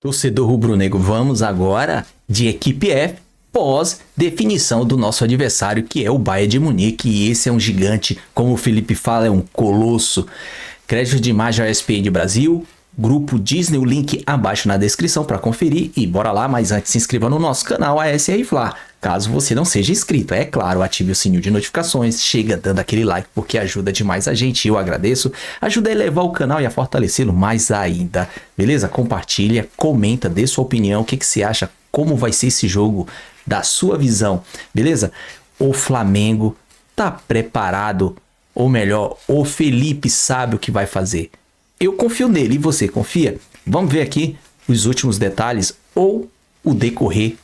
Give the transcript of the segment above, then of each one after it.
Torcedor rubro-negro, vamos agora de equipe F, pós definição do nosso adversário, que é o Bayern de Munique. E esse é um gigante, como o Felipe fala, é um colosso. Crédito de imagem ao ESPN Brasil, grupo Disney, o link abaixo na descrição para conferir. E bora lá, mas antes se inscreva no nosso canal ASR Fla. Caso você não seja inscrito, é claro, ative o sininho de notificações, chega dando aquele like porque ajuda demais a gente, eu agradeço. Ajuda a elevar o canal e a fortalecê-lo mais ainda, beleza? Compartilha, comenta, dê sua opinião, o que você acha, como vai ser esse jogo, da sua visão, beleza? O Flamengo tá preparado, ou melhor, o Felipe sabe o que vai fazer. Eu confio nele, e você confia? Vamos ver aqui os últimos detalhes ou o decorrer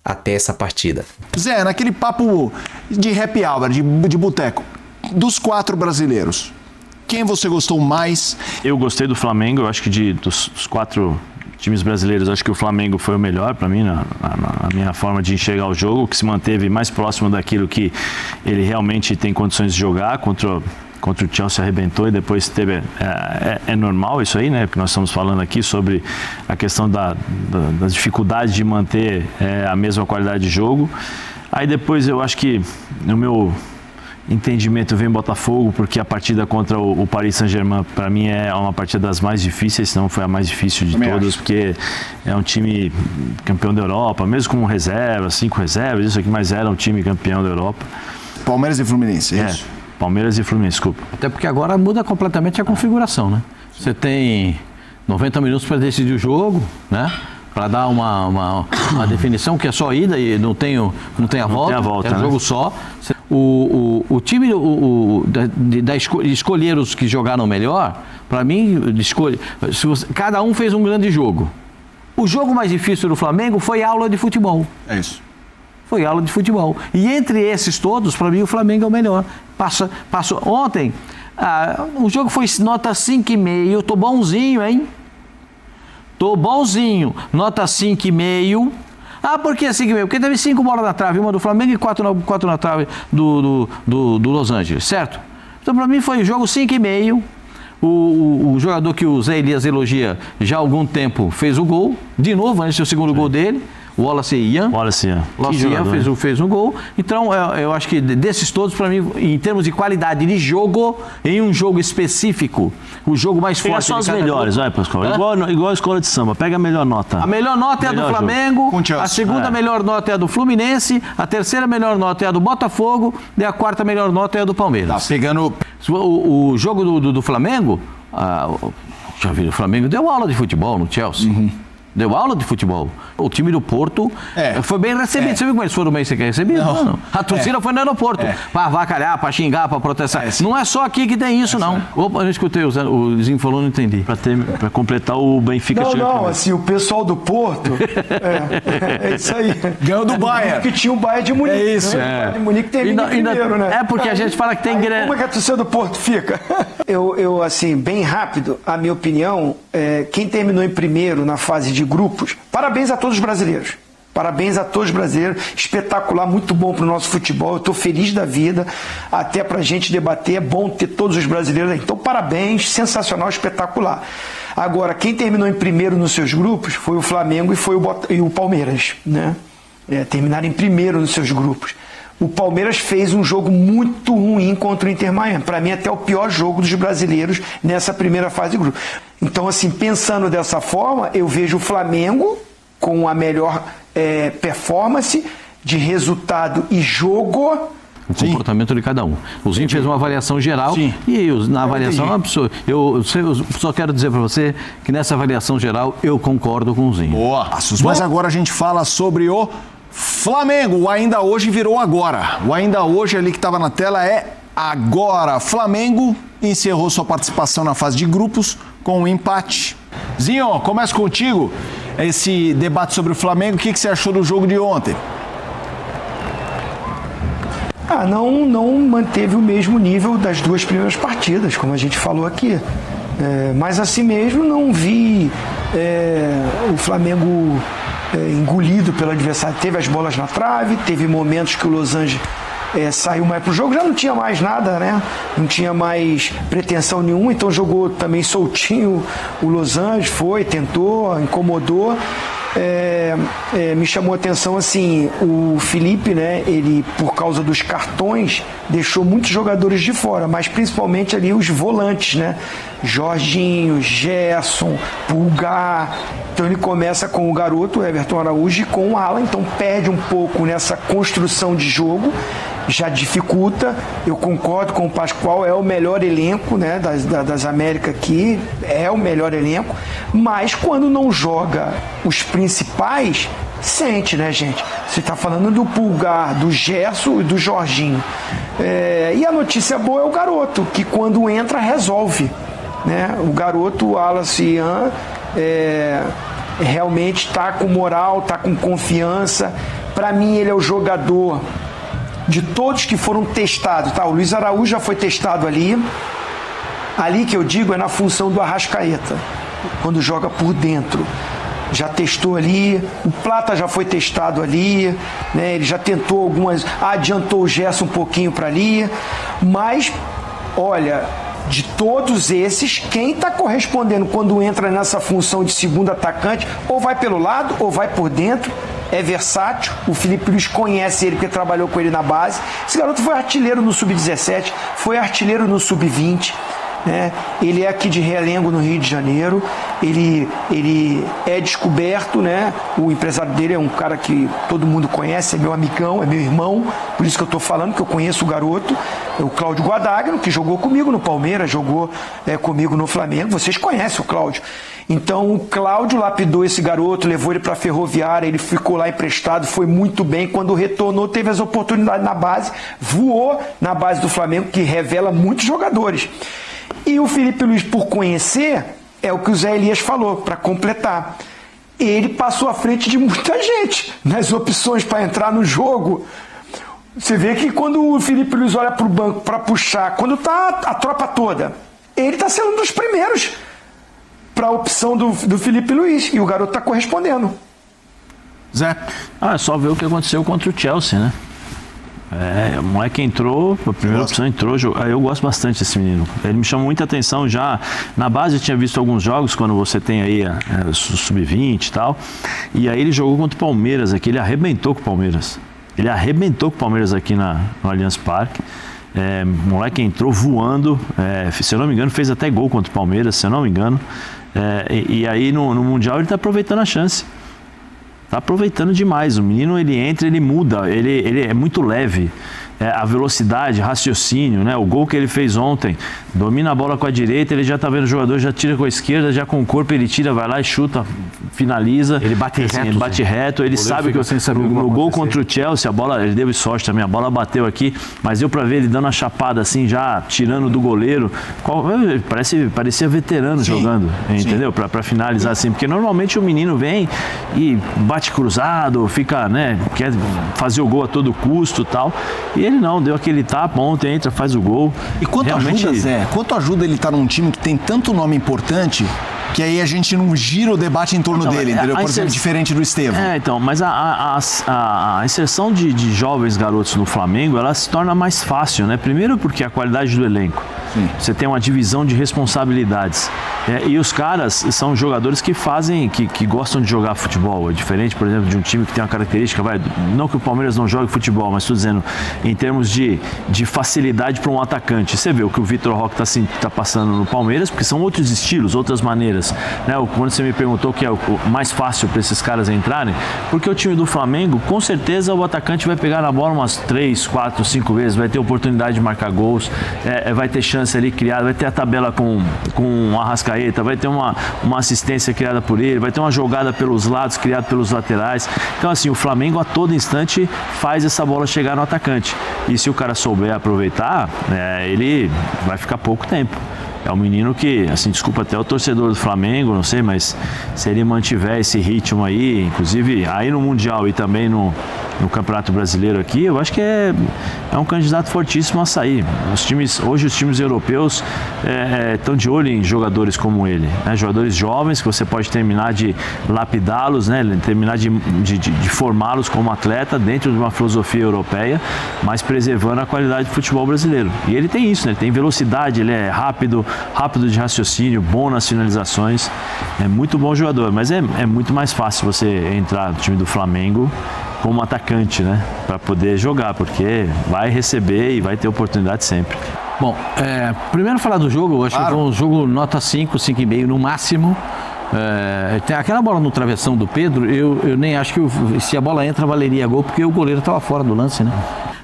até essa partida. Zé, naquele papo de happy hour, de boteco, dos 4 brasileiros, quem você gostou mais? Eu gostei do Flamengo, eu acho que dos 4 times brasileiros, acho que o Flamengo foi o melhor para mim, na minha forma de enxergar o jogo, que se manteve mais próximo daquilo que ele realmente tem condições de jogar. Contra o Chelsea arrebentou e depois teve... É normal isso aí, né? Porque nós estamos falando aqui sobre a questão das dificuldades de manter a mesma qualidade de jogo. Aí depois eu acho que, no meu entendimento, vem Botafogo, porque a partida contra o Paris Saint-Germain, para mim, é uma partida das mais difíceis, se não foi a mais difícil de todas, porque é um time campeão da Europa, mesmo com reservas, 5 reservas, isso aqui, mas era um time campeão da Europa. Palmeiras e Fluminense, é isso? Palmeiras e Fluminense, desculpa. Até porque agora muda completamente a configuração, né? Você tem 90 minutos para decidir o jogo, né? Para dar uma definição que é só ida e não tem a volta, é um jogo só. O time escolher os que jogaram melhor, para mim, cada um fez um grande jogo. O jogo mais difícil do Flamengo foi aula de futebol. É isso. Foi aula de futebol. E entre esses todos, para mim, o Flamengo é o melhor. Passou. Ontem, o jogo foi nota 5,5. Eu tô bonzinho, hein? Tô bonzinho. Nota 5,5. Por que 5,5? Porque teve 5 bolas na trave, uma do Flamengo e 4 na trave do Los Angeles, certo? Então, para mim, foi o jogo 5,5. O jogador que o Zé Elias elogia já há algum tempo fez o gol. De novo, esse é o segundo gol dele. O Wallace Ian fez um gol. Então, eu acho que desses todos, para mim, em termos de qualidade de jogo, em um jogo específico, o jogo mais forte... Pega só as melhores, vai, Pascoal. Igual a escola de samba, pega a melhor nota. A melhor nota é a do Flamengo, a segunda melhor nota é a do Fluminense, a terceira melhor nota é a do Botafogo e a quarta melhor nota é a do Palmeiras. Tá pegando... O jogo do Flamengo, o Flamengo deu aula de futebol no Chelsea. Deu aula de futebol. O time do Porto foi bem recebido. Você viu como eles foram bem recebidos? Não. A torcida foi no aeroporto para avacalhar, para xingar, para protestar. Não é só aqui que tem isso, não. Opa, eu escutei, o Zinho falou, não entendi. Para completar, o Benfica... Não, assim, o pessoal do Porto... é isso aí. Ganhou do Bayern. Que tinha o Bayern de Munique. É isso, né? O Bayern de Munique termina primeiro, né? É porque a gente fala que tem... Como é que a torcida do Porto fica? Eu, assim, bem rápido, a minha opinião, quem terminou em primeiro na fase de grupos, parabéns a todos os brasileiros. Parabéns a todos os brasileiros, espetacular, muito bom para o nosso futebol, eu estou feliz da vida, até para a gente debater, é bom ter todos os brasileiros aí. Então parabéns, sensacional, espetacular. Agora, quem terminou em primeiro nos seus grupos foi o Flamengo e o Palmeiras, né? Terminaram em primeiro nos seus grupos. O Palmeiras fez um jogo muito ruim contra o Inter Miami. Para mim, até o pior jogo dos brasileiros nessa primeira fase de grupo. Então, assim, pensando dessa forma, eu vejo o Flamengo com a melhor performance de resultado e jogo. O comportamento de cada um. O Zinho fez uma avaliação geral e na avaliação absurda. Eu só quero dizer para você que nessa avaliação geral eu concordo com o Zinho. Boa. Mas agora a gente fala sobre o Flamengo. O ainda hoje virou agora. O ainda hoje ali que estava na tela é agora. Flamengo encerrou sua participação na fase de grupos com um empate. Zinho, começa contigo esse debate sobre o Flamengo. O que você achou do jogo de ontem? Não manteve o mesmo nível das 2 primeiras partidas, como a gente falou aqui. Mas assim mesmo não vi o Flamengo engolido pelo adversário. Teve as bolas na trave, teve momentos que o Los Angeles saiu mais pro jogo, já não tinha mais nada, né? Não tinha mais pretensão nenhuma, então jogou também soltinho o Los Angeles, tentou, incomodou. Me chamou a atenção assim, o Felipe, né, ele por causa dos cartões deixou muitos jogadores de fora, mas principalmente ali os volantes, né, Jorginho, Gerson, Pulgar. Então ele começa com o garoto Everton Araújo e com o Alan, então perde um pouco nessa construção de jogo, já dificulta. Eu concordo com o Pascoal, é o melhor elenco, né, das Américas aqui, é o melhor elenco, mas quando não joga os principais, sente, né, gente? Você está falando do Pulgar, do Gerson e do Jorginho. E a notícia boa é o garoto, que quando entra resolve, né? O garoto, o Wallace Ian, realmente está com moral, está com confiança. Para mim ele é o jogador de todos que foram testados, tá? O Luiz Araújo já foi testado ali que eu digo é na função do Arrascaeta, quando joga por dentro, já testou ali. O Plata já foi testado ali, né? Ele já tentou adiantou o Gerson um pouquinho para ali, mas olha, de todos esses, quem está correspondendo quando entra nessa função de segundo atacante, ou vai pelo lado ou vai por dentro, é versátil. O Felipe Luiz conhece ele porque trabalhou com ele na base. Esse garoto foi artilheiro no Sub-17, foi artilheiro no Sub-20, né? Ele é aqui de Realengo, no Rio de Janeiro. Ele é descoberto, né? O empresário dele é um cara que todo mundo conhece, é meu amigão, é meu irmão, por isso que eu estou falando, que eu conheço o garoto. É o Cláudio Guadagno, que jogou comigo no Palmeiras, jogou comigo no Flamengo. Vocês conhecem o Cláudio. Então o Cláudio lapidou esse garoto, levou ele para a Ferroviária, ele ficou lá emprestado, foi muito bem. Quando retornou, teve as oportunidades na base, voou na base do Flamengo, que revela muitos jogadores. E o Felipe Luiz, por conhecer, é o que o Zé Elias falou, para completar. Ele passou à frente de muita gente nas opções para entrar no jogo. Você vê que quando o Felipe Luiz olha para o banco para puxar, quando está a tropa toda, ele está sendo um dos primeiros para a opção do Felipe Luiz, e o garoto está correspondendo. Zé? É só ver o que aconteceu contra o Chelsea, né? O moleque entrou, a primeira opção entrou. Eu gosto bastante desse menino. Ele me chamou muita atenção já. Na base eu tinha visto alguns jogos, quando você tem aí o Sub-20 e tal. E aí ele jogou contra o Palmeiras aqui, ele arrebentou com o Palmeiras. Ele arrebentou com o Palmeiras aqui no Allianz Parque. O moleque entrou voando, se eu não me engano, fez até gol contra o Palmeiras, se eu não me engano. E aí no Mundial ele está aproveitando a chance. Está aproveitando demais. O menino, ele entra, ele muda, ele é muito leve. A velocidade, raciocínio, né? O gol que ele fez ontem, domina a bola com a direita, ele já tá vendo o jogador, já tira com a esquerda, já com o corpo ele tira, vai lá e chuta, finaliza. Ele bate reto. Ele bate reto, ele sabe que no gol contra o Chelsea, a bola, ele deu sorte também, a bola bateu aqui, mas deu pra ver ele dando a chapada assim, já tirando do goleiro. Parecia veterano jogando, entendeu? Pra finalizar assim, porque normalmente o menino vem e bate cruzado, fica, né, quer fazer o gol a todo custo e tal. E ele não, deu aquele tapa, ontem entra, faz o gol. E quanto ajuda, Zé? Quanto ajuda ele estar num time que tem tanto nome importante, que aí a gente não gira o debate em torno dele, entendeu? Por exemplo, diferente do Estevão. Mas a inserção de jovens garotos no Flamengo, ela se torna mais fácil, né? Primeiro porque a qualidade do elenco. Sim. Você tem uma divisão de responsabilidades. E os caras são jogadores que que gostam de jogar futebol. É diferente, por exemplo, de um time que tem uma característica, não que o Palmeiras não jogue futebol, mas estou dizendo, em termos de facilidade para um atacante. Você vê o que o Vitor Roque tá passando no Palmeiras, porque são outros estilos, outras maneiras. Né? Quando você me perguntou o que é o mais fácil para esses caras entrarem, porque o time do Flamengo, com certeza o atacante vai pegar na bola umas 3, 4, 5 vezes, vai ter oportunidade de marcar gols, vai ter chance ali criada, vai ter a tabela com o Arrascaeta, vai ter uma assistência criada por ele, vai ter uma jogada pelos lados, criada pelos laterais. Então assim, o Flamengo a todo instante faz essa bola chegar no atacante. E se o cara souber aproveitar, ele vai ficar pouco tempo. É um menino que, assim, desculpa até o torcedor do Flamengo, não sei, mas se ele mantiver esse ritmo aí, inclusive aí no Mundial e também no Campeonato Brasileiro aqui, eu acho que é um candidato fortíssimo a sair. Hoje os times europeus estão de olho em jogadores como ele, né? Jogadores jovens que você pode terminar de lapidá-los, né? Terminar de formá-los como atleta dentro de uma filosofia europeia, mas preservando a qualidade do futebol brasileiro. E ele tem isso, né? Ele tem velocidade, ele é rápido de raciocínio, bom nas finalizações, é muito bom jogador, mas é muito mais fácil você entrar no time do Flamengo como atacante, né? Para poder jogar, porque vai receber e vai ter oportunidade sempre. Bom, primeiro falar do jogo, eu acho que foi um jogo nota 5, 5,5 no máximo. Tem aquela bola no travessão do Pedro, eu nem acho que se a bola entra valeria gol, porque o goleiro estava fora do lance, né?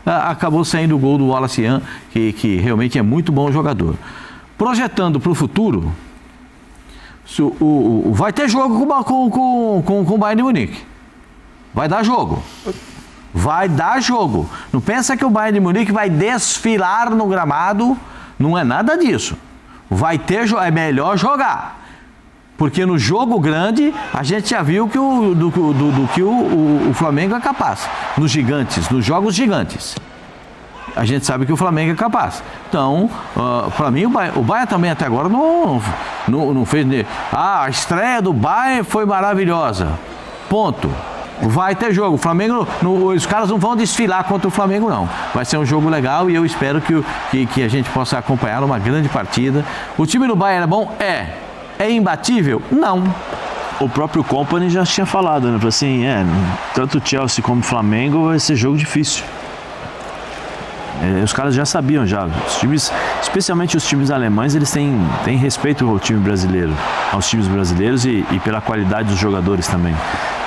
Acabou saindo o gol do Wallace Yan, que realmente é muito bom jogador. Projetando para o futuro, vai ter jogo com o Bayern de Munique. Vai dar jogo. Vai dar jogo. Não pensa que o Bayern de Munique vai desfilar no gramado. Não é nada disso. Vai ter jogo. É melhor jogar. Porque no jogo grande, a gente já viu que o Flamengo é capaz. Nos gigantes, nos jogos gigantes. A gente sabe que o Flamengo é capaz. Então, para mim, o Bayern também até agora não fez... a estreia do Bayern foi maravilhosa. Ponto. Vai ter jogo. O Flamengo, os caras não vão desfilar contra o Flamengo, não. Vai ser um jogo legal e eu espero que a gente possa acompanhar uma grande partida. O time do Bayern é bom? É imbatível? Não. O próprio Kompany já tinha falado, né? Falou assim, tanto o Chelsea como o Flamengo vai ser jogo difícil. Os caras já sabiam já. Os times, especialmente os times alemães, eles têm respeito ao time brasileiro, aos times brasileiros e pela qualidade dos jogadores também,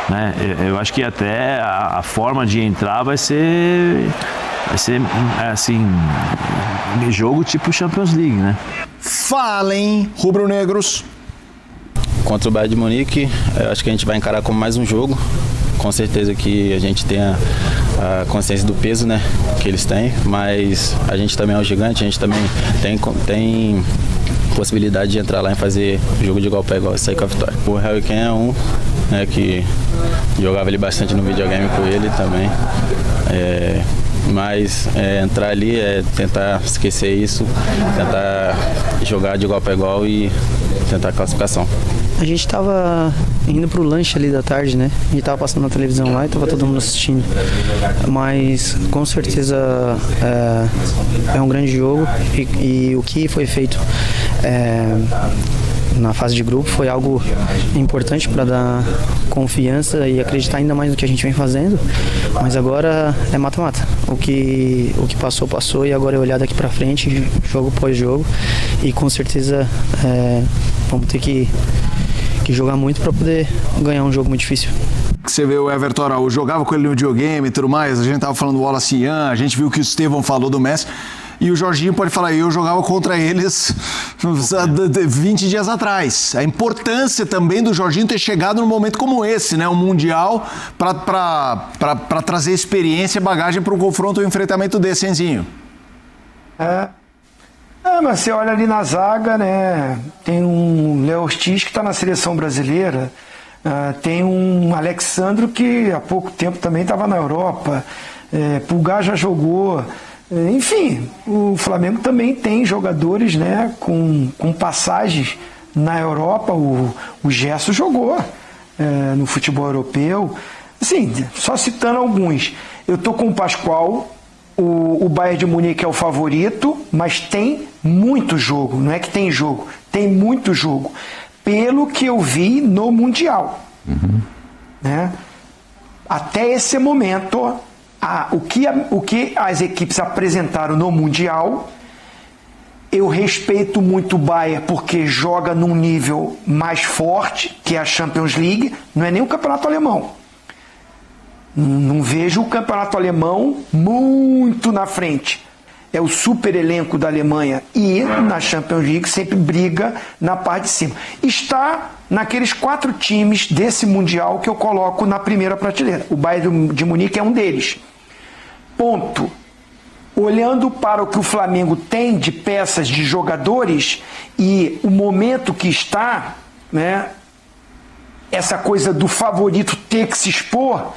né? Eu acho que até a forma de entrar vai ser assim, jogo tipo Champions League, né? Falem, rubro-negros. Contra o Bayern de Munique, eu acho que a gente vai encarar como mais um jogo. Com certeza que a gente tem a consciência do peso, né, que eles têm, mas a gente também é um gigante, a gente também tem possibilidade de entrar lá e fazer jogo de igual para igual e sair com a vitória. O Harry Kane é um, né, que jogava ali bastante no videogame com ele também, mas entrar ali tentar esquecer isso, tentar jogar de igual para igual e tentar a classificação. A gente tava indo pro lanche ali da tarde, né? A gente tava passando na televisão lá e tava todo mundo assistindo. Mas com certeza é um grande jogo e o que foi feito na fase de grupo foi algo importante para dar confiança e acreditar ainda mais no que a gente vem fazendo. Mas agora é mata-mata. O que passou e agora é olhar daqui para frente, jogo após jogo. E com certeza vamos ter que jogar muito para poder ganhar um jogo muito difícil. Você vê o Everton Araújo, jogava com ele no videogame e tudo mais, a gente tava falando do Wallace Yan, a gente viu que o Estevão falou do Messi, e o Jorginho pode falar, eu jogava contra eles 20 dias atrás. A importância também do Jorginho ter chegado num momento como esse, né? Um Mundial, para trazer experiência e bagagem para um confronto, um enfrentamento desse, Enzinho. Mas você olha ali na zaga, né? Tem um Léo Ortiz que está na seleção brasileira, tem um Alexandro que há pouco tempo também estava na Europa, Pulgar já jogou, enfim, o Flamengo também tem jogadores, né, com passagens na Europa. O Gerson jogou no futebol europeu, assim, só citando alguns. Eu tô com o Pascoal. O Bayern de Munique é o favorito, mas tem muito jogo. Não é que tem jogo, tem muito jogo. Pelo que eu vi no Mundial. Né? Até esse momento, o que as equipes apresentaram no Mundial, eu respeito muito o Bayern porque joga num nível mais forte, que é a Champions League, não é nem o campeonato alemão. Não vejo o campeonato alemão muito na frente. É o super elenco da Alemanha e na Champions League sempre briga na parte de cima. Está naqueles 4 times desse Mundial que eu coloco na primeira prateleira. O Bayern de Munique é um deles. Ponto. Olhando para o que o Flamengo tem de peças de jogadores e o momento que está, né, essa coisa do favorito ter que se expor,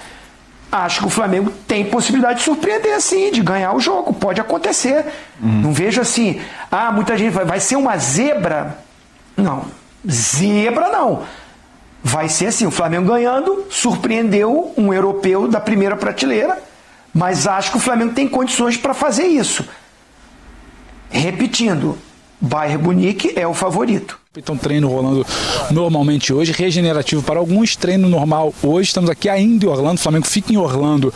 acho que o Flamengo tem possibilidade de surpreender, sim, de ganhar o jogo. Pode acontecer. Não vejo assim, muita gente vai ser uma zebra. Não, zebra não. Vai ser assim, o Flamengo ganhando, surpreendeu um europeu da primeira prateleira, mas acho que o Flamengo tem condições para fazer isso. Repetindo, Bayern Munique é o favorito. Então, treino rolando normalmente hoje, regenerativo para alguns, treino normal hoje. Estamos aqui ainda em Orlando, o Flamengo fica em Orlando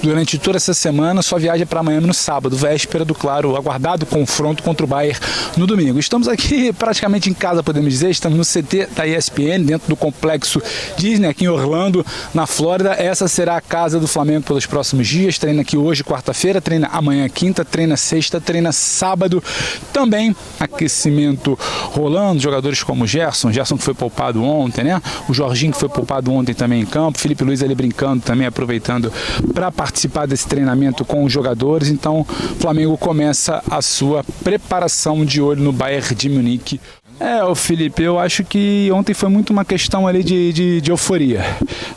durante toda essa semana, sua viagem é para Miami no sábado, véspera do, claro, aguardado confronto contra o Bayern no domingo. Estamos aqui praticamente em casa, podemos dizer, estamos no CT da ESPN, dentro do complexo Disney, aqui em Orlando, na Flórida. Essa será a casa do Flamengo pelos próximos dias, treina aqui hoje, quarta-feira, treina amanhã, quinta, treina sexta, treina sábado, também aquecimento rolando, jogadores como o Gerson que foi poupado ontem, né? O Jorginho que foi poupado ontem também em campo, Felipe Luiz ali brincando também, aproveitando para participar desse treinamento com os jogadores. Então, o Flamengo começa a sua preparação de olho no Bayern de Munique. O Felipe, eu acho que ontem foi muito uma questão ali de euforia.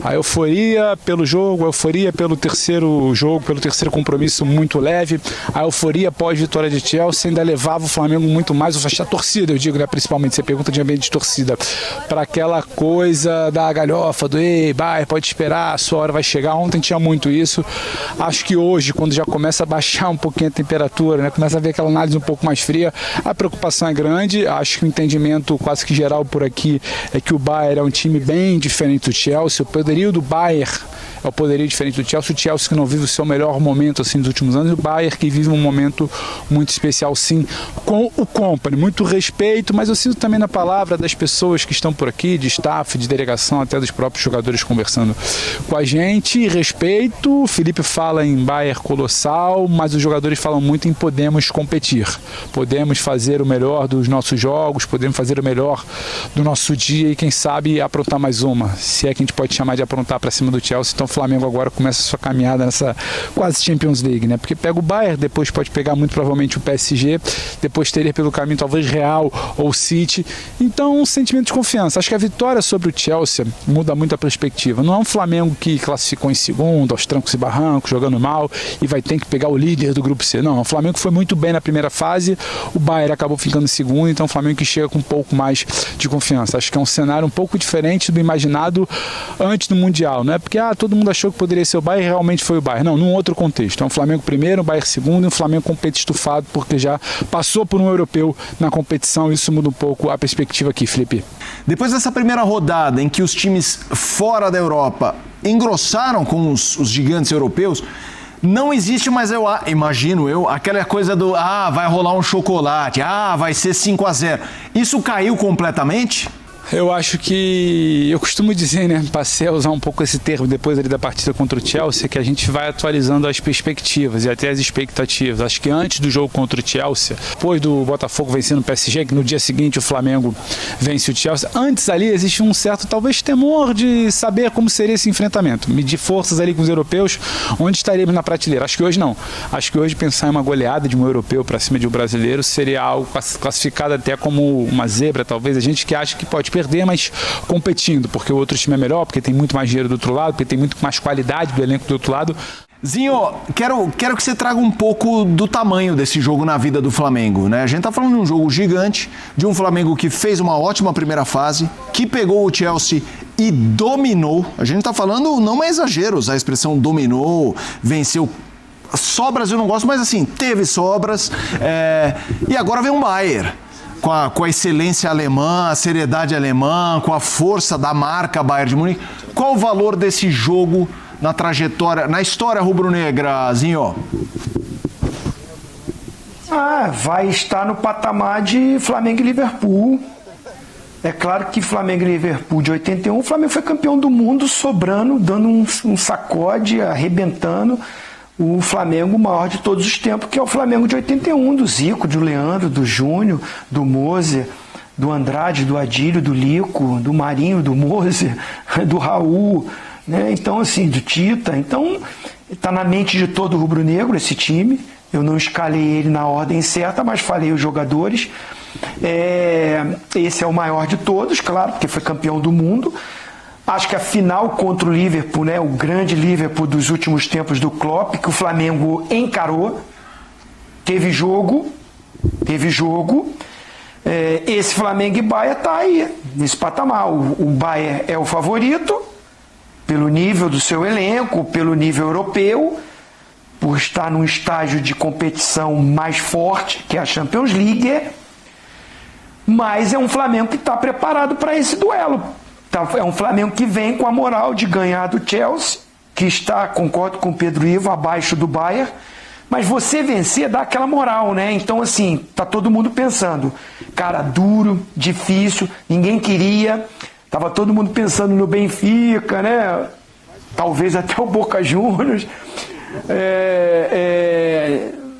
A euforia pelo jogo, a euforia pelo terceiro jogo, pelo terceiro compromisso muito leve, a euforia pós-vitória de Chelsea ainda levava o Flamengo muito mais, a torcida, eu digo, né, principalmente, você pergunta de ambiente de torcida, para aquela coisa da galhofa, do ei, vai, pode esperar, a sua hora vai chegar. Ontem tinha muito isso. Acho que hoje, quando já começa a baixar um pouquinho a temperatura, né, começa a ver aquela análise um pouco mais fria, a preocupação é grande. Acho que o entendimento quase que geral por aqui é que o Bayern é um time bem diferente do Chelsea. O poderio do Bayern é o poderio diferente do Chelsea. O Chelsea que não vive o seu melhor momento assim nos últimos anos, e o Bayern que vive um momento muito especial, sim, com o Kompany. Muito respeito, mas eu sinto também na palavra das pessoas que estão por aqui, de staff, de delegação, até dos próprios jogadores conversando com a gente. Respeito, o Felipe fala em Bayern colossal, mas os jogadores falam muito em podemos competir, podemos fazer o melhor dos nossos jogos, podemos fazer o melhor do nosso dia e quem sabe aprontar mais uma, se é que a gente pode chamar de aprontar para cima do Chelsea. Então o Flamengo agora começa a sua caminhada nessa quase Champions League, né? Porque pega o Bayern, depois pode pegar muito provavelmente o PSG, depois teria pelo caminho talvez Real ou City. Então um sentimento de confiança. Acho que a vitória sobre o Chelsea muda muito a perspectiva. Não é um Flamengo que classificou em segundo, aos trancos e barrancos, jogando mal e vai ter que pegar o líder do grupo C. Não, o Flamengo foi muito bem na primeira fase, o Bayern acabou ficando em segundo, então o Flamengo que chega com um pouco mais de confiança. Acho que é um cenário um pouco diferente do imaginado antes do Mundial, não é porque todo mundo achou que poderia ser o Bayern, realmente foi o Bayern. Não, num outro contexto. É um Flamengo primeiro, um Bayern segundo, e um Flamengo compete estufado porque já passou por um europeu na competição. Isso muda um pouco a perspectiva aqui, Felipe. Depois dessa primeira rodada em que os times fora da Europa engrossaram com os gigantes europeus, não existe mais, imagino aquela coisa do vai rolar um chocolate, vai ser 5-0. Isso caiu completamente? Eu acho que, eu costumo dizer, né, passei a usar um pouco esse termo depois ali da partida contra o Chelsea, que a gente vai atualizando as perspectivas e até as expectativas. Acho que antes do jogo contra o Chelsea, depois do Botafogo vencendo o PSG, que no dia seguinte o Flamengo vence o Chelsea, antes ali existe um certo, talvez, temor de saber como seria esse enfrentamento, medir forças ali com os europeus, onde estaríamos na prateleira. Acho que hoje não. Acho que hoje pensar em uma goleada de um europeu para cima de um brasileiro seria algo classificado até como uma zebra, talvez. A gente que acha que pode perder, mas competindo, porque o outro time é melhor, porque tem muito mais dinheiro do outro lado, porque tem muito mais qualidade do elenco do outro lado. Zinho, quero que você traga um pouco do tamanho desse jogo na vida do Flamengo, né? A gente tá falando de um jogo gigante, de um Flamengo que fez uma ótima primeira fase, que pegou o Chelsea e dominou. A gente tá falando, não é exagero usar a expressão dominou, venceu. Sobras eu não gosto, mas assim, teve sobras. E agora vem um Bayern. Com a excelência alemã, a seriedade alemã, com a força da marca Bayern de Munique. Qual o valor desse jogo na trajetória, na história rubro-negra, Zinho? Vai estar no patamar de Flamengo e Liverpool. É claro que Flamengo e Liverpool de 81, o Flamengo foi campeão do mundo, sobrando, dando um sacode, arrebentando. O Flamengo maior de todos os tempos, que é o Flamengo de 81, do Zico, do Leandro, do Júnior, do Moser, do Andrade, do Adílio, do Lico, do Marinho, do Moser, do Raul, né? Então, assim, do Tita. Então, está na mente de todo rubro-negro esse time. Eu não escalei ele na ordem certa, mas falei os jogadores. Esse é o maior de todos, claro, porque foi campeão do mundo. Acho que a final contra o Liverpool, né, o grande Liverpool dos últimos tempos do Klopp, que o Flamengo encarou, teve jogo. Esse Flamengo e Bayern tá aí, nesse patamar. O Bayern é o favorito, pelo nível do seu elenco, pelo nível europeu, por estar num estágio de competição mais forte, que é a Champions League, mas é um Flamengo que está preparado para esse duelo. É um Flamengo que vem com a moral de ganhar do Chelsea, que está, concordo com o Pedro Ivo, abaixo do Bayern, mas você vencer dá aquela moral, né? Então, assim, tá todo mundo pensando, cara, duro, difícil, ninguém queria, tava todo mundo pensando no Benfica, né? Talvez até o Boca Juniors.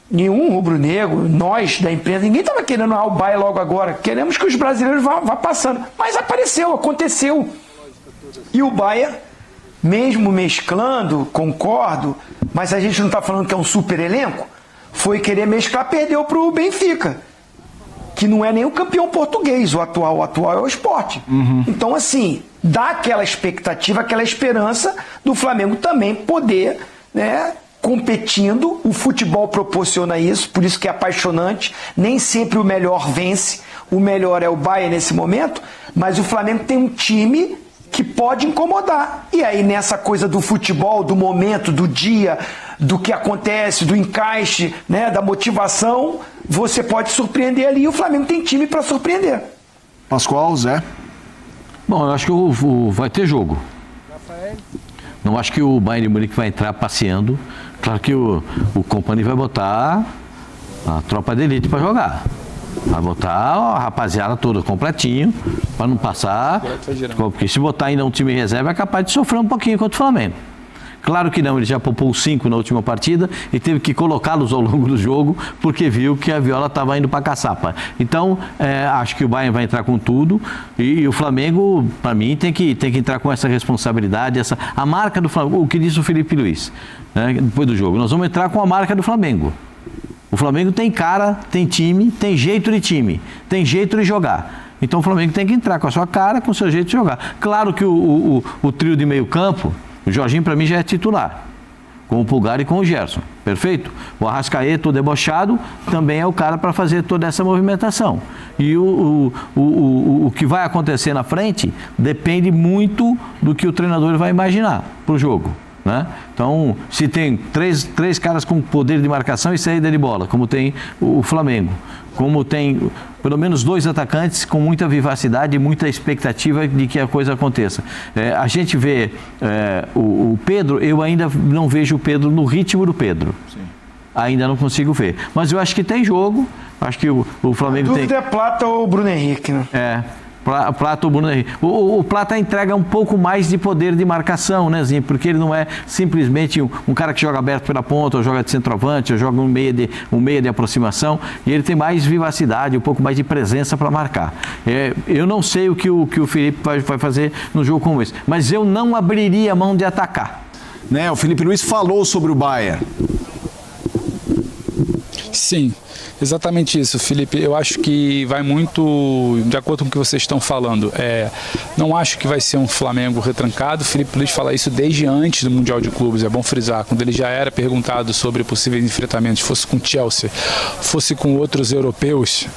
Nenhum rubro-negro, nós da imprensa, ninguém estava querendo o Bayern logo agora. Queremos que os brasileiros vá passando. Mas aconteceu. E o Bayern, mesmo mesclando, concordo, mas a gente não está falando que é um super elenco, foi querer mesclar, perdeu para o Benfica, que não é nem o campeão português, o atual é o Sport. Então, assim, dá aquela expectativa, aquela esperança do Flamengo também poder, né, competindo. O futebol proporciona isso, por isso que é apaixonante. Nem sempre o melhor vence, o melhor é o Bayern nesse momento, mas o Flamengo tem um time que pode incomodar. E aí, nessa coisa do futebol, do momento, do dia, do que acontece, do encaixe, né, da motivação, você pode surpreender ali, e o Flamengo tem time para surpreender. Pascoal, Zé? Bom, eu acho que vai ter jogo. Não acho que o Bayern de Munique vai entrar passeando. Claro que o Kompany vai botar a tropa de elite para jogar. Vai botar a rapaziada toda completinho, para não passar. Porque se botar ainda um time reserva, é capaz de sofrer um pouquinho contra o Flamengo. Claro que não, ele já poupou 5 na última partida e teve que colocá-los ao longo do jogo, porque viu que a viola estava indo para a caçapa. Então, acho que o Bayern vai entrar com tudo e o Flamengo, para mim, tem que entrar com essa responsabilidade, a marca do Flamengo, o que disse o Felipe Luiz, né, depois do jogo. Nós vamos entrar com a marca do Flamengo. O Flamengo tem cara, tem time, tem jeito de time, tem jeito de jogar. Então o Flamengo tem que entrar com a sua cara, com o seu jeito de jogar. Claro que o trio de meio campo, o Jorginho para mim já é titular, com o Pulgar e com o Gerson, perfeito? O Arrascaeta, o debochado, também é o cara para fazer toda essa movimentação. E o que vai acontecer na frente depende muito do que o treinador vai imaginar para o jogo, né? Então, se tem três caras com poder de marcação e saída de bola, como tem o Flamengo, como tem pelo menos 2 atacantes com muita vivacidade e muita expectativa de que a coisa aconteça. A gente vê o Pedro, eu ainda não vejo o Pedro no ritmo do Pedro. Sim. Ainda não consigo ver. Mas eu acho que tem jogo, acho que o Flamengo tem... A dúvida é Plata ou Bruno Henrique, né? Plata ou Bruno Henrique. O Plata entrega um pouco mais de poder de marcação, né, Zinho? Porque ele não é simplesmente um cara que joga aberto pela ponta, ou joga de centroavante, ou joga um meia de aproximação, e ele tem mais vivacidade, um pouco mais de presença para marcar. Eu não sei o que o Felipe vai fazer no jogo como esse, mas eu não abriria a mão de atacar. Né, o Felipe Luiz falou sobre o Bayern. Sim, exatamente isso, Felipe. Eu acho que vai muito de acordo com o que vocês estão falando. Não acho que vai ser um Flamengo retrancado. O Felipe Luiz fala isso desde antes do Mundial de Clubes, é bom frisar. Quando ele já era perguntado sobre possíveis enfrentamentos, fosse com Chelsea, fosse com outros europeus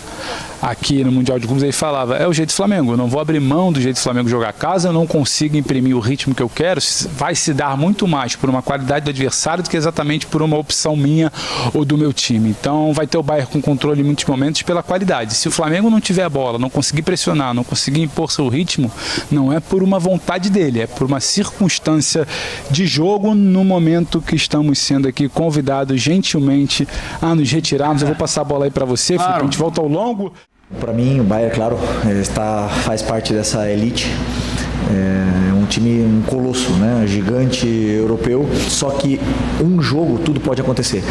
aqui no Mundial de Clubes, ele falava, é o jeito do Flamengo, eu não vou abrir mão do jeito do Flamengo jogar. Caso eu não consiga imprimir o ritmo que eu quero, vai se dar muito mais por uma qualidade do adversário do que exatamente por uma opção minha ou do meu time. Então vai ter o Bayern com controle em muitos momentos pela qualidade. Se o Flamengo não tiver a bola, não conseguir pressionar, não conseguir impor seu ritmo, não é por uma vontade dele, é por uma circunstância de jogo no momento que estamos sendo aqui convidados gentilmente a nos retirarmos. Eu vou passar a bola aí para você, claro. Felipe, a gente volta ao longo. Para mim, o Bayern, claro, faz parte dessa elite. É um time, um colosso, né? Gigante europeu. Só que um jogo, tudo pode acontecer.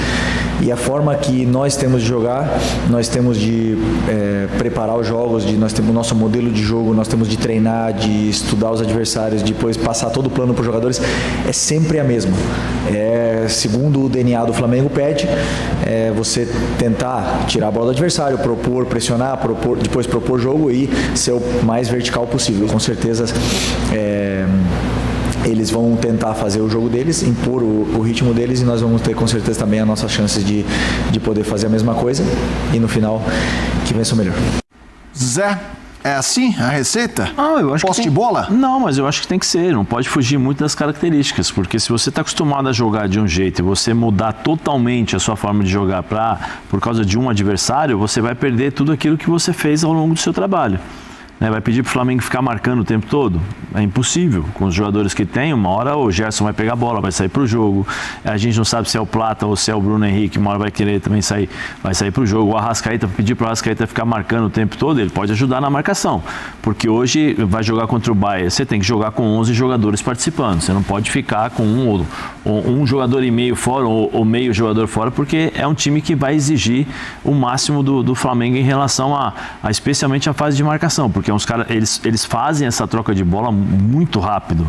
E a forma que nós temos de jogar, nós temos de preparar os jogos, nós temos o nosso modelo de jogo, nós temos de treinar, de estudar os adversários, depois passar todo o plano para os jogadores, é sempre a mesma. Segundo o DNA do Flamengo pede, você tentar tirar a bola do adversário, propor, pressionar, depois propor jogo e ser o mais vertical possível. Com certeza eles vão tentar fazer o jogo deles, impor o ritmo deles, e nós vamos ter com certeza também as nossas chances de poder fazer a mesma coisa e no final que vença o melhor. Zé, é assim a receita? Eu acho Posse de bola? Não, mas eu acho que tem que ser. Não pode fugir muito das características, porque se você está acostumado a jogar de um jeito e você mudar totalmente a sua forma de jogar por causa de um adversário, você vai perder tudo aquilo que você fez ao longo do seu trabalho. Vai pedir para o Flamengo ficar marcando o tempo todo? É impossível. Com os jogadores que tem, uma hora o Gerson vai pegar a bola, vai sair para o jogo. A gente não sabe se é o Plata ou se é o Bruno Henrique, uma hora vai querer também vai sair para o jogo. O Arrascaeta, pedir para o Arrascaeta ficar marcando o tempo todo, ele pode ajudar na marcação. Porque hoje vai jogar contra o Bayern, você tem que jogar com 11 jogadores participando. Você não pode ficar com um jogador e meio fora ou meio jogador fora, porque é um time que vai exigir o máximo do Flamengo em relação a especialmente a fase de marcação, porque os caras, eles fazem essa troca de bola muito rápido.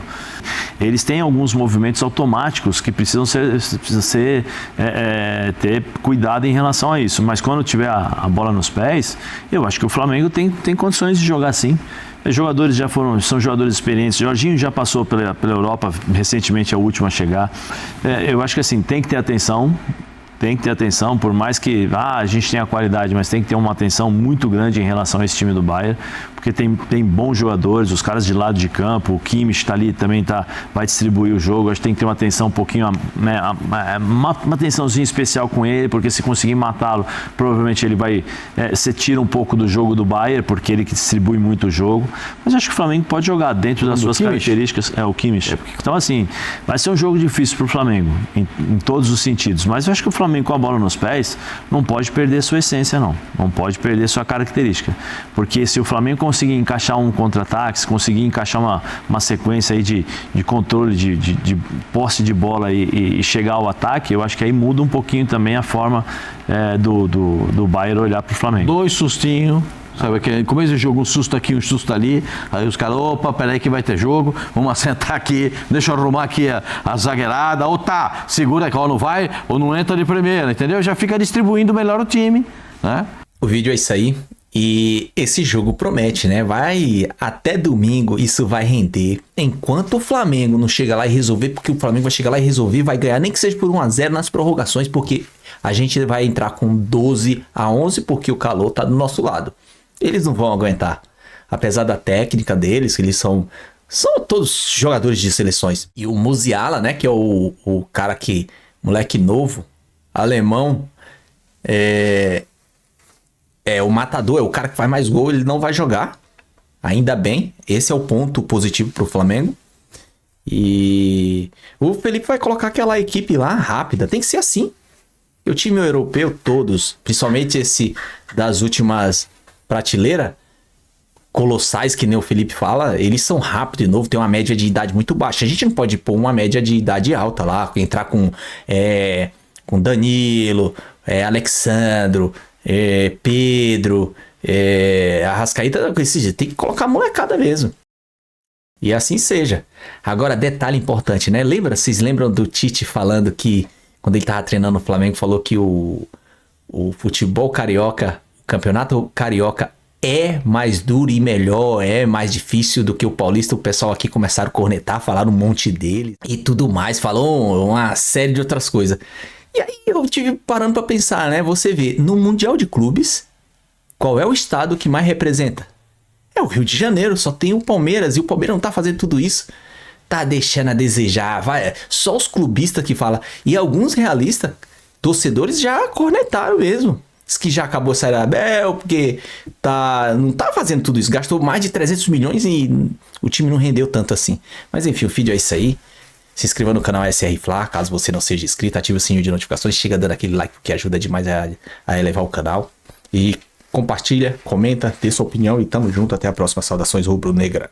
Eles têm alguns movimentos automáticos que precisam ter cuidado em relação a isso. Mas quando tiver a bola nos pés, eu acho que o Flamengo tem condições de jogar sim. Os jogadores são jogadores experientes. Jorginho já passou pela Europa, recentemente é o último a chegar. Eu acho que assim, tem que ter atenção. Tem que ter atenção, por mais que a gente tenha qualidade, mas tem que ter uma atenção muito grande em relação a esse time do Bayern, porque tem bons jogadores, os caras de lado de campo, o Kimmich está ali, também vai distribuir o jogo. Acho que tem que ter uma atenção um pouquinho, uma atençãozinha especial com ele, porque se conseguir matá-lo, provavelmente ele vai, você tira um pouco do jogo do Bayern, porque ele que distribui muito o jogo. Mas acho que o Flamengo pode jogar dentro das suas características. O Kimmich. Então assim, vai ser um jogo difícil para o Flamengo, em todos os sentidos, mas eu acho que o Flamengo com a bola nos pés não pode perder sua essência, não pode perder sua característica, porque se o Flamengo conseguir encaixar um contra-ataque, conseguir encaixar uma sequência aí de controle, de posse de bola e chegar ao ataque, eu acho que aí muda um pouquinho também a forma do Bayern olhar para o Flamengo. 2 sustinhos. Sabe, que começo de jogo, um susto aqui, um susto ali, aí os caras, opa, peraí que vai ter jogo, vamos assentar aqui, deixa eu arrumar aqui a zagueirada, ou segura que ou não vai, ou não entra de primeira, entendeu? Já fica distribuindo melhor o time, né? O vídeo é isso aí, e esse jogo promete, né? Vai até domingo, isso vai render, enquanto o Flamengo não chega lá e resolver, porque o Flamengo vai chegar lá e resolver, vai ganhar, nem que seja por 1-0 nas prorrogações, porque a gente vai entrar com 12-11, porque o calor tá do nosso lado. Eles não vão aguentar. Apesar da técnica deles, que eles são todos jogadores de seleções. E o Musiala, né, que é o cara que, moleque novo, alemão, é o matador, é o cara que faz mais gol, ele não vai jogar. Ainda bem, esse é o ponto positivo pro Flamengo. E o Felipe vai colocar aquela equipe lá rápida, tem que ser assim. E o time europeu todos, principalmente esse das últimas prateleira, colossais, que nem o Felipe fala, eles são rápidos de novo, tem uma média de idade muito baixa. A gente não pode pôr uma média de idade alta lá, entrar com Danilo, Alexandro, Pedro, Arrascaeta, tem que colocar a molecada mesmo. E assim seja. Agora, detalhe importante, né? Vocês lembram do Tite falando que, quando ele tava treinando no Flamengo, falou que o futebol carioca, campeonato carioca é mais duro e melhor, é mais difícil do que o paulista. O pessoal aqui começaram a cornetar, falaram um monte dele e tudo mais, falou uma série de outras coisas. E aí eu tive parando pra pensar, né? Você vê, no Mundial de Clubes, qual é o estado que mais representa? É o Rio de Janeiro, só tem o Palmeiras, e o Palmeiras não tá fazendo tudo isso. Tá deixando a desejar, só os clubistas que falam. E alguns realistas, torcedores, já cornetaram mesmo. Diz que já acabou sair da Abel, porque não tá fazendo tudo isso. Gastou mais de 300 milhões e o time não rendeu tanto assim. Mas enfim, o vídeo é isso aí. Se inscreva no canal SR Fla, caso você não seja inscrito. Ative o sininho de notificações. Chega dando aquele like, que ajuda demais a elevar o canal. E compartilha, comenta, dê sua opinião. E tamo junto. Até a próxima. Saudações rubro-negra.